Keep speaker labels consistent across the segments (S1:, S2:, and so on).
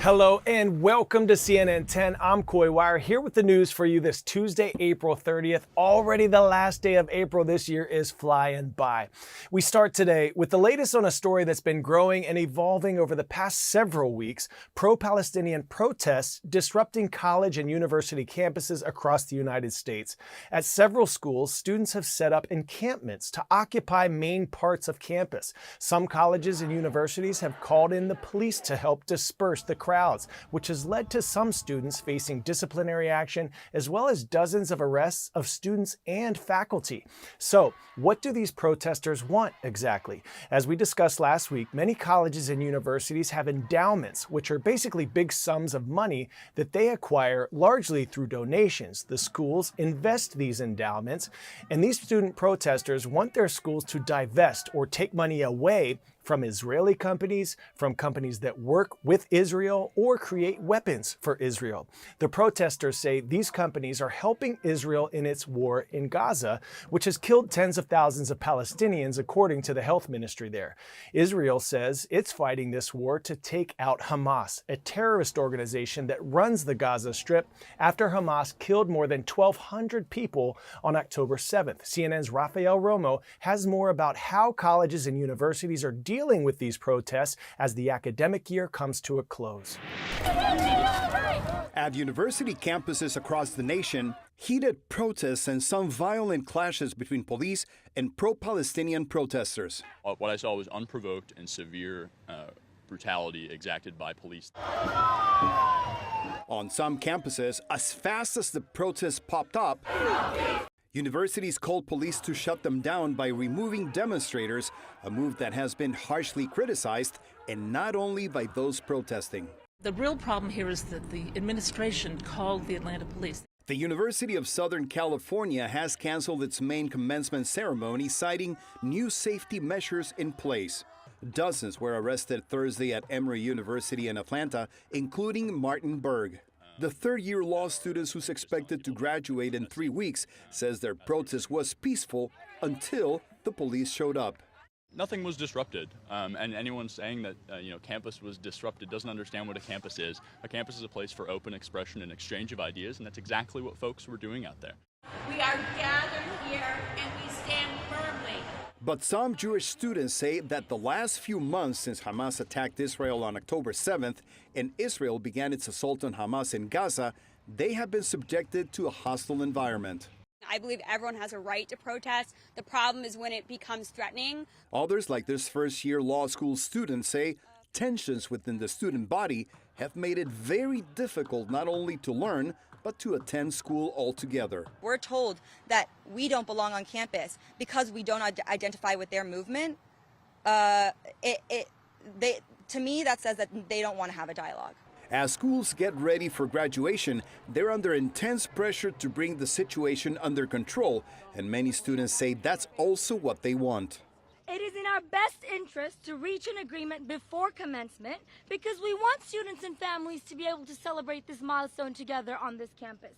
S1: Hello and welcome to CNN 10. I'm Coy Wire here with the news for you this Tuesday, April 30th. Already the last day of April this year is flying by. We start today with the latest on a story that's been growing and evolving over the past several weeks: pro-Palestinian protests disrupting college and university campuses across the United States. At several schools, students have set up encampments to occupy main parts of campus. Some colleges and universities have called in the police to help disperse the crowds, which has led to some students facing disciplinary action, as well as dozens of arrests of students and faculty. So, what do these protesters want exactly? As we discussed last week, many colleges and universities have endowments, which are basically big sums of money that they acquire largely through donations. The schools invest these endowments, and these student protesters want their schools to divest or take money away from Israeli companies, from companies that work with Israel or create weapons for Israel. The protesters say these companies are helping Israel in its war in Gaza, which has killed tens of thousands of Palestinians, according to the health ministry there. Israel says it's fighting this war to take out Hamas, a terrorist organization that runs the Gaza Strip, after Hamas killed more than 1,200 people on October 7th. CNN's Rafael Romo has more about how colleges and universities are dealing with these protests as the academic year comes to a close.
S2: At university campuses across the nation, heated protests and some violent clashes between police and pro-Palestinian protesters.
S3: What I saw was unprovoked and severe brutality exacted by police.
S2: On some campuses, as fast as the protests popped up, universities called police to shut them down by removing demonstrators, a move that has been harshly criticized, and not only by those protesting.
S4: The real problem here is that the administration called the Atlanta police.
S2: The University of Southern California has canceled its main commencement ceremony, citing new safety measures in place. Dozens were arrested Thursday at Emory University in Atlanta, including Martin Berg. The third-year law student, who's expected to graduate in 3 weeks, says their protest was peaceful until the police showed up.
S3: Nothing was disrupted, and anyone saying that campus was disrupted doesn't understand what a campus is. A campus is a place for open expression and exchange of ideas, and that's exactly what folks were doing out there.
S5: We are gathered here and we stand firmly.
S2: But some Jewish students say that the last few months since Hamas attacked Israel on October 7th and Israel began its assault on Hamas in Gaza, they have been subjected to a hostile environment.
S6: I believe everyone has a right to protest. The problem is when it becomes threatening.
S2: Others, like this first-year law school student, say tensions within the student body have made it very difficult not only to learn, but to attend school altogether.
S6: We're told that we don't belong on campus because we don't identify with their movement. To me, that says that they don't want to have a dialogue.
S2: As schools get ready for graduation, they're under intense pressure to bring the situation under control, and many students say that's also what they want.
S7: It is in our best interest to reach an agreement before commencement because we want students and families to be able to celebrate this milestone together on this campus.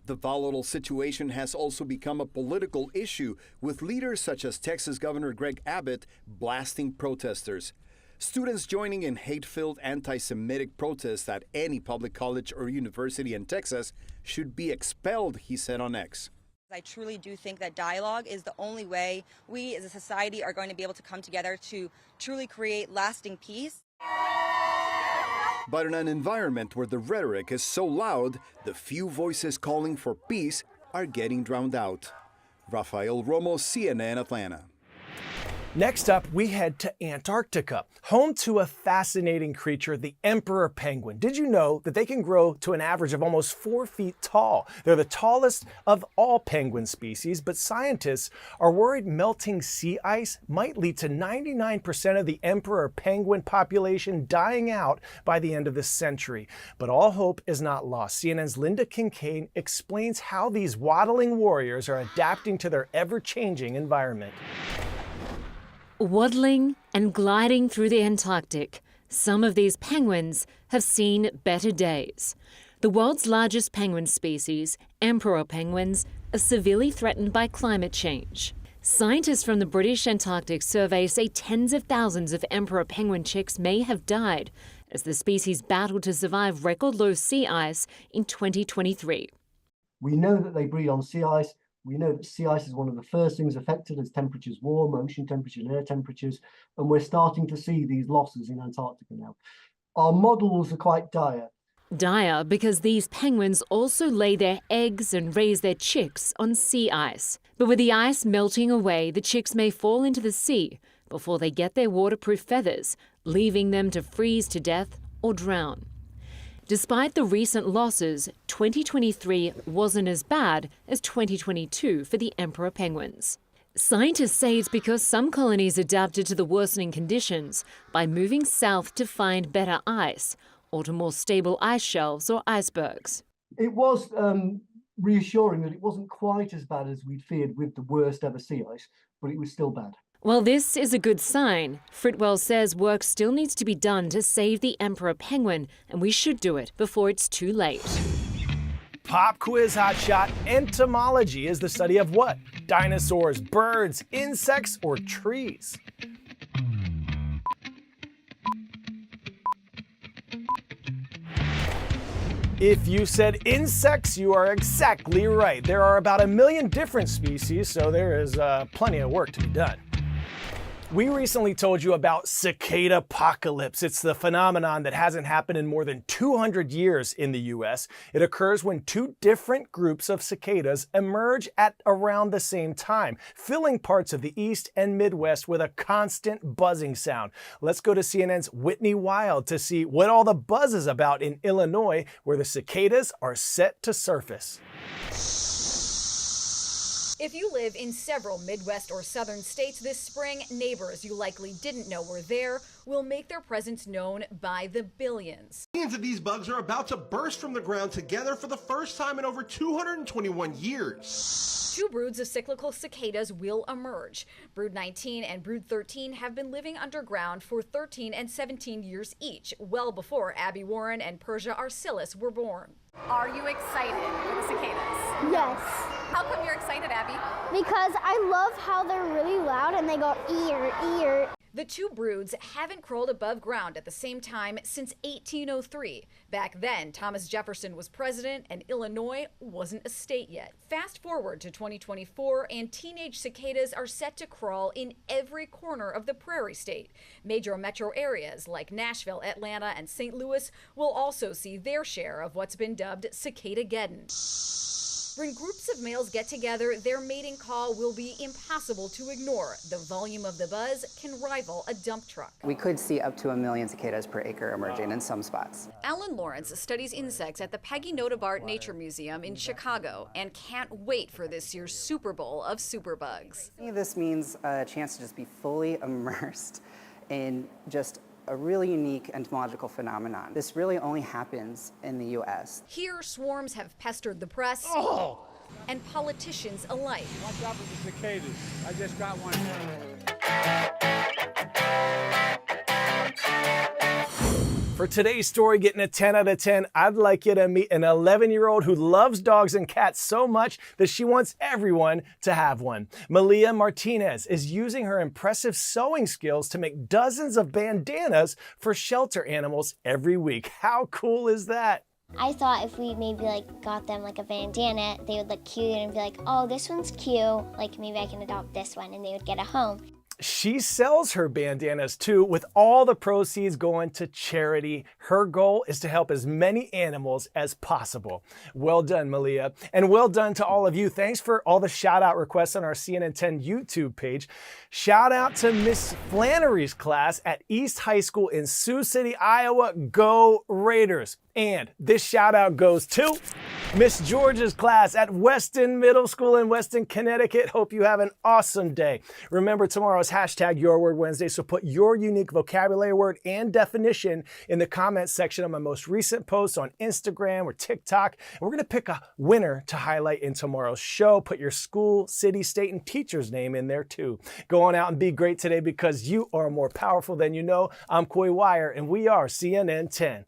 S2: The volatile situation has also become a political issue, with leaders such as Texas Governor Greg Abbott blasting protesters. Students joining in hate-filled anti-Semitic protests at any public college or university in Texas should be expelled, he said on X.
S6: I truly do think that dialogue is the only way we as a society are going to be able to come together to truly create lasting peace.
S2: But in an environment where the rhetoric is so loud, the few voices calling for peace are getting drowned out. Rafael Romo, CNN, Atlanta.
S1: Next up, we head to Antarctica, home to a fascinating creature, the emperor penguin. Did you know that they can grow to an average of almost 4 feet tall? They're the tallest of all penguin species, but scientists are worried melting sea ice might lead to 99% of the emperor penguin population dying out by the end of this century. But all hope is not lost. CNN's Linda Kincaid explains how these waddling warriors are adapting to their ever-changing environment.
S8: Waddling and gliding through the Antarctic, some of these penguins have seen better days. The world's largest penguin species, emperor penguins, are severely threatened by climate change. Scientists from the British Antarctic Survey say tens of thousands of emperor penguin chicks may have died as the species battled to survive record low sea ice in 2023.
S9: We know that they breed on sea ice. We know that sea ice is one of the first things affected as temperatures warm, ocean temperatures and air temperatures, and we're starting to see these losses in Antarctica now. Our models are quite dire.
S8: Dire because these penguins also lay their eggs and raise their chicks on sea ice. But with the ice melting away, the chicks may fall into the sea before they get their waterproof feathers, leaving them to freeze to death or drown. Despite the recent losses, 2023 wasn't as bad as 2022 for the emperor penguins. Scientists say it's because some colonies adapted to the worsening conditions by moving south to find better ice or to more stable ice shelves or icebergs.
S9: It was reassuring that it wasn't quite as bad as we'd feared with the worst ever sea ice, but it was still bad.
S8: Well, this is a good sign. Fritwell says work still needs to be done to save the emperor penguin, and we should do it before it's too late.
S1: Pop quiz hotshot. Entomology is the study of what? Dinosaurs, birds, insects, or trees? If you said insects, you are exactly right. There are about 1 million different species, so there is plenty of work to be done. We recently told you about cicada apocalypse. It's the phenomenon that hasn't happened in more than 200 years in the US. It occurs when two different groups of cicadas emerge at around the same time, filling parts of the East and Midwest with a constant buzzing sound. Let's go to CNN's Whitney Wild to see what all the buzz is about in Illinois, where the cicadas are set to surface.
S10: If you live in several Midwest or Southern states this spring, neighbors you likely didn't know were there will make their presence known by the billions.
S11: Millions of these bugs are about to burst from the ground together for the first time in over 221 years.
S10: Two broods of cyclical cicadas will emerge. Brood 19 and Brood 13 have been living underground for 13 and 17 years each, well before Abby Warren and Persia Arcillus were born. Are you excited for the cicadas?
S7: Yes.
S10: How come you're excited, Abby?
S7: Because I love how they're really loud and they go ear, ear.
S10: The two broods haven't crawled above ground at the same time since 1803. Back then, Thomas Jefferson was president and Illinois wasn't a state yet. Fast forward to 2024 and teenage cicadas are set to crawl in every corner of the prairie state. Major metro areas like Nashville, Atlanta, and St. Louis will also see their share of what's been dubbed Cicada-geddon. When groups of males get together, their mating call will be impossible to ignore. The volume of the buzz can rival a dump truck.
S12: We could see up to 1 million cicadas per acre emerging in some spots.
S10: Alan Lawrence studies insects at the Peggy Notabart Nature Museum in Chicago and can't wait for this year's Super Bowl of superbugs.
S12: This means a chance to just be fully immersed in just a really unique entomological phenomenon. This really only happens in the US.
S10: Here, swarms have pestered the press and politicians alike.
S13: Watch out for the cicadas. I just got one.
S1: For today's story, getting a 10 out of 10, I'd like you to meet an 11-year-old who loves dogs and cats so much that she wants everyone to have one. Malia Martinez is using her impressive sewing skills to make dozens of bandanas for shelter animals every week. How cool is that?
S14: I thought if we maybe got them a bandana, they would look cute and be like, oh, this one's cute. Maybe I can adopt this one, and they would get a home.
S1: She sells her bandanas too, with all the proceeds going to charity. Her goal is to help as many animals as possible. Well done, Malia. And well done to all of you. Thanks for all the shout out requests on our CNN 10 YouTube page. Shout out to Miss Flannery's class at East High School in Sioux City, Iowa. Go Raiders. And this shout out goes to Miss George's class at Weston Middle School in Weston, Connecticut. Hope you have an awesome day. Remember, tomorrow is #YourWordWednesday, so put your unique vocabulary word and definition in the comments section of my most recent posts on Instagram or TikTok. And we're going to pick a winner to highlight in tomorrow's show. Put your school, city, state, and teacher's name in there too. Go on out and be great today because you are more powerful than you know. I'm Coy Wire, and we are CNN 10.